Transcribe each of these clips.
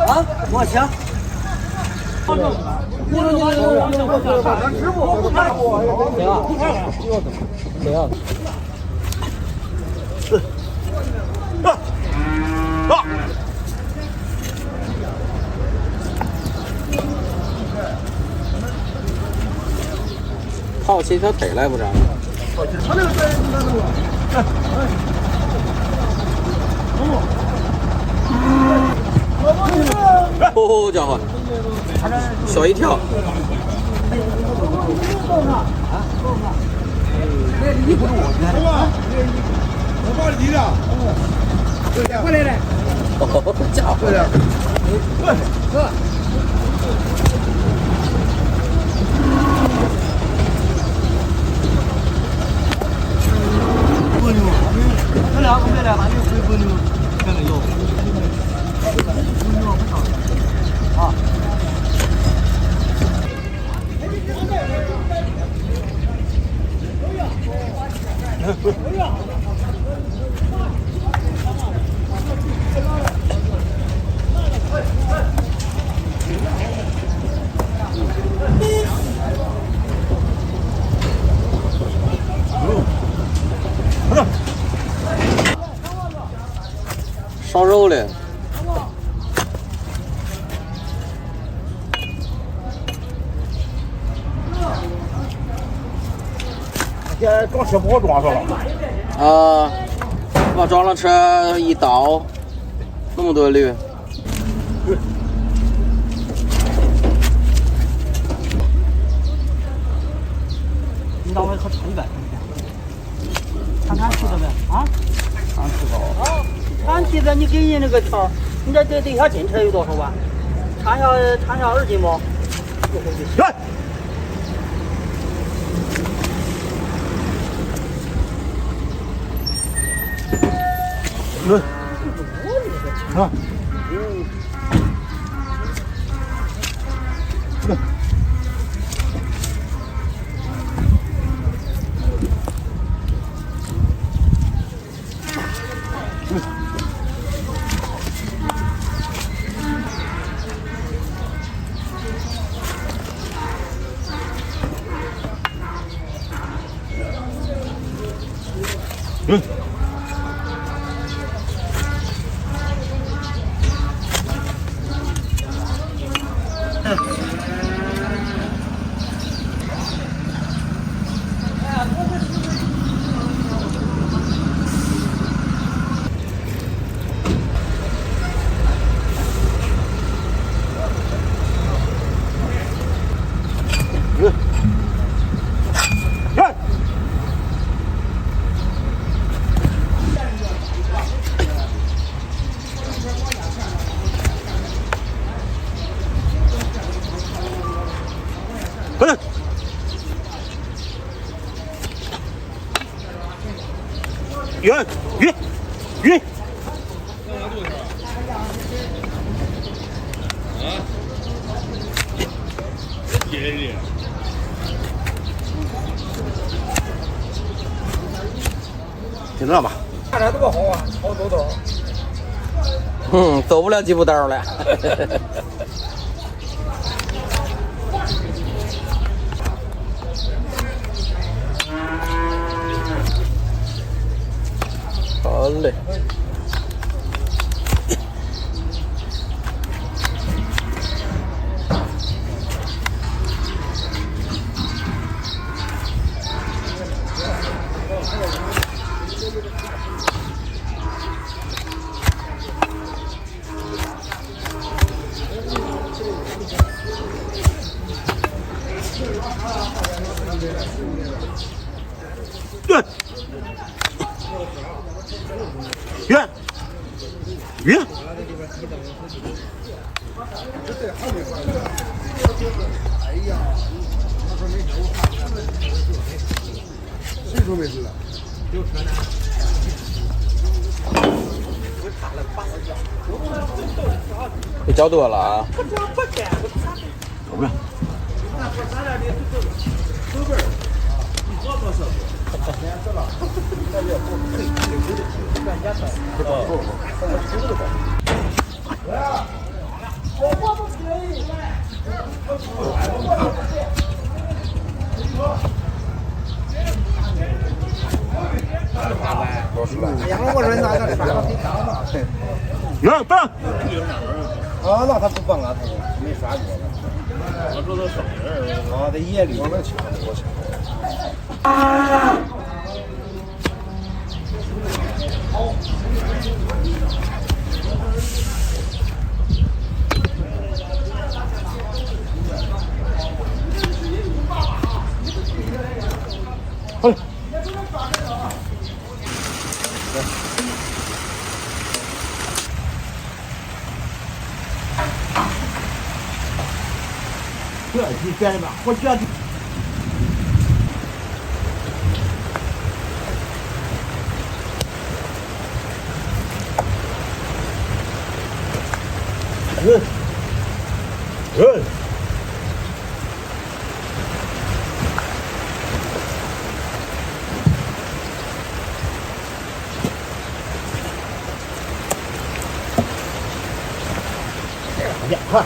啊，我行。谁啊？好奇小腿来不着？哦家伙，吓一跳！我帮你的，过来来，哦家伙，这两个没来，俺就回不牛，跟个要。啊。烧肉嘞！现在装车不好装上了。啊，把装了车一倒，那么多驴。你让我可尝一呗，看吃的呗啊？看吃的啊，看吃的你给人那个条，你这得下进车有多少万？掺下2斤吗？来。啊！远，就这吧。看着多好啊，好走道。走不了几步道了。好嘞。远。哎呀，他说没事，我看谁说没事了？有车呢。你交多了啊？走不了。杨我说那个啥，来搬。啊，那他不帮啊，他没刷过。我说他上人，啊，在夜里。我能抢，我抢。好嘞。这几天的吧，我觉得。快！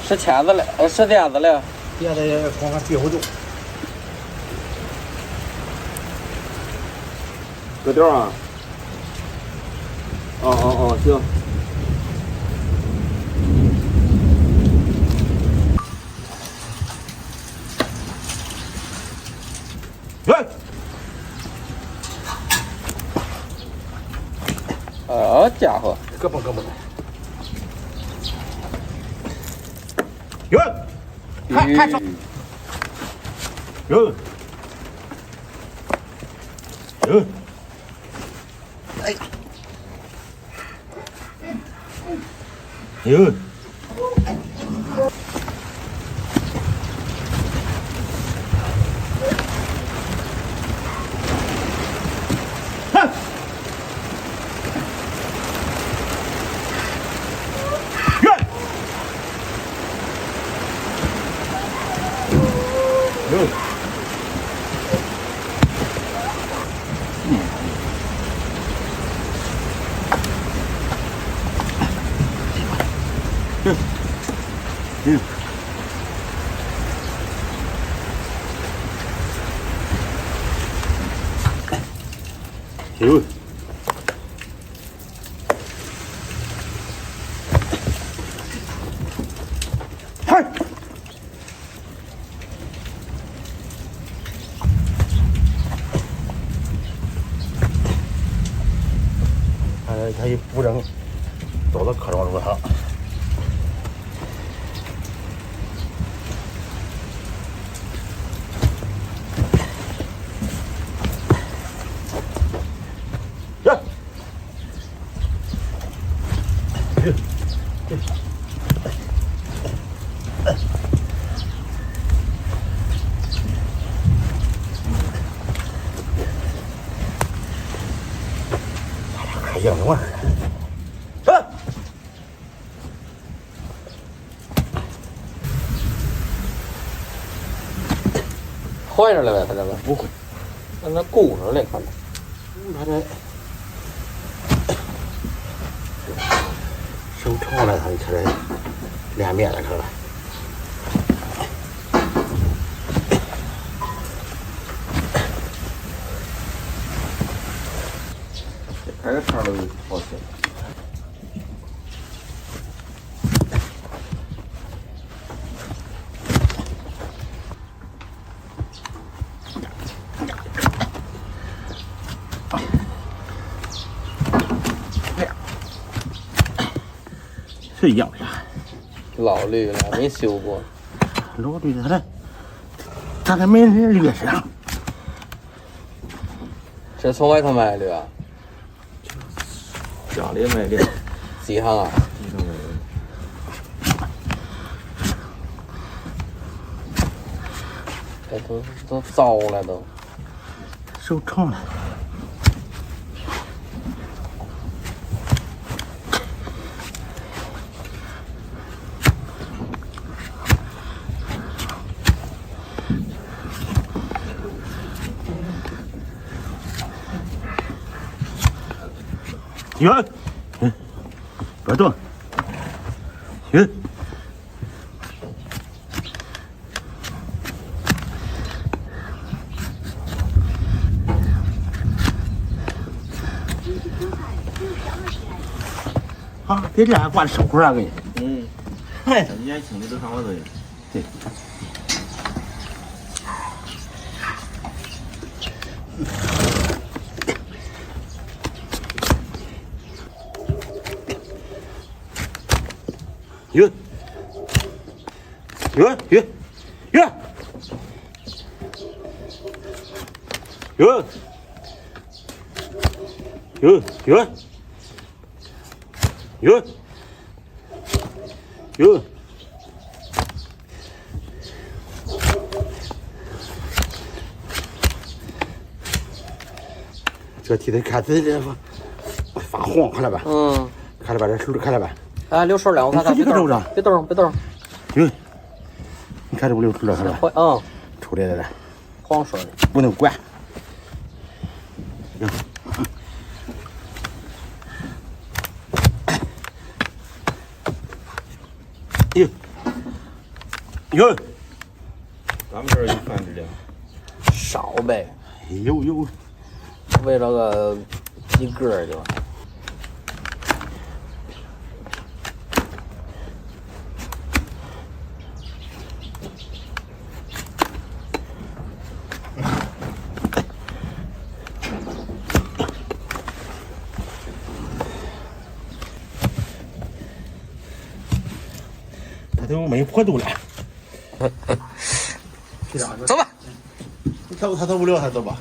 是钳子了，是垫子了。现在光看别不动。搁调啊？哦，行。好家伙！咯嘣。看手。哎呀！他一不扔，走到客庄路上。还硬着玩儿。坏着了呗，他这个不会，让他鼓上来看着。他这手长了，他这连面了，看看。开个叉都好吃。是一样的呀。老绿了，没修过。老绿他还没人绿上。这从外头买的啊？家里买的。几行啊？这都糟了都。手长了。哟，别动，哟。好，别这样挂着手环啊，给你。嗯，嗨，你年轻的都上我这里。对。哟，哟哟哟哟哟哟哟哟，这蹄子看这发黄，看了吧？嗯，看了吧？这手看了吧？啊，流水了，我看看，别动，别动，别动。哟，你看这不流出来看了吧？嗯，出来了，黄水的，不能管。哟哟，咱们这儿有饭质量，少呗，有，为了个几个就。他都没坡度了。走吧，他走不了，他走吧。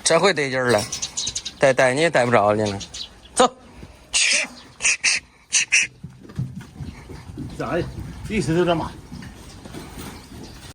这回得劲儿了，带你也带不着你了，走。咋的？意思就这么。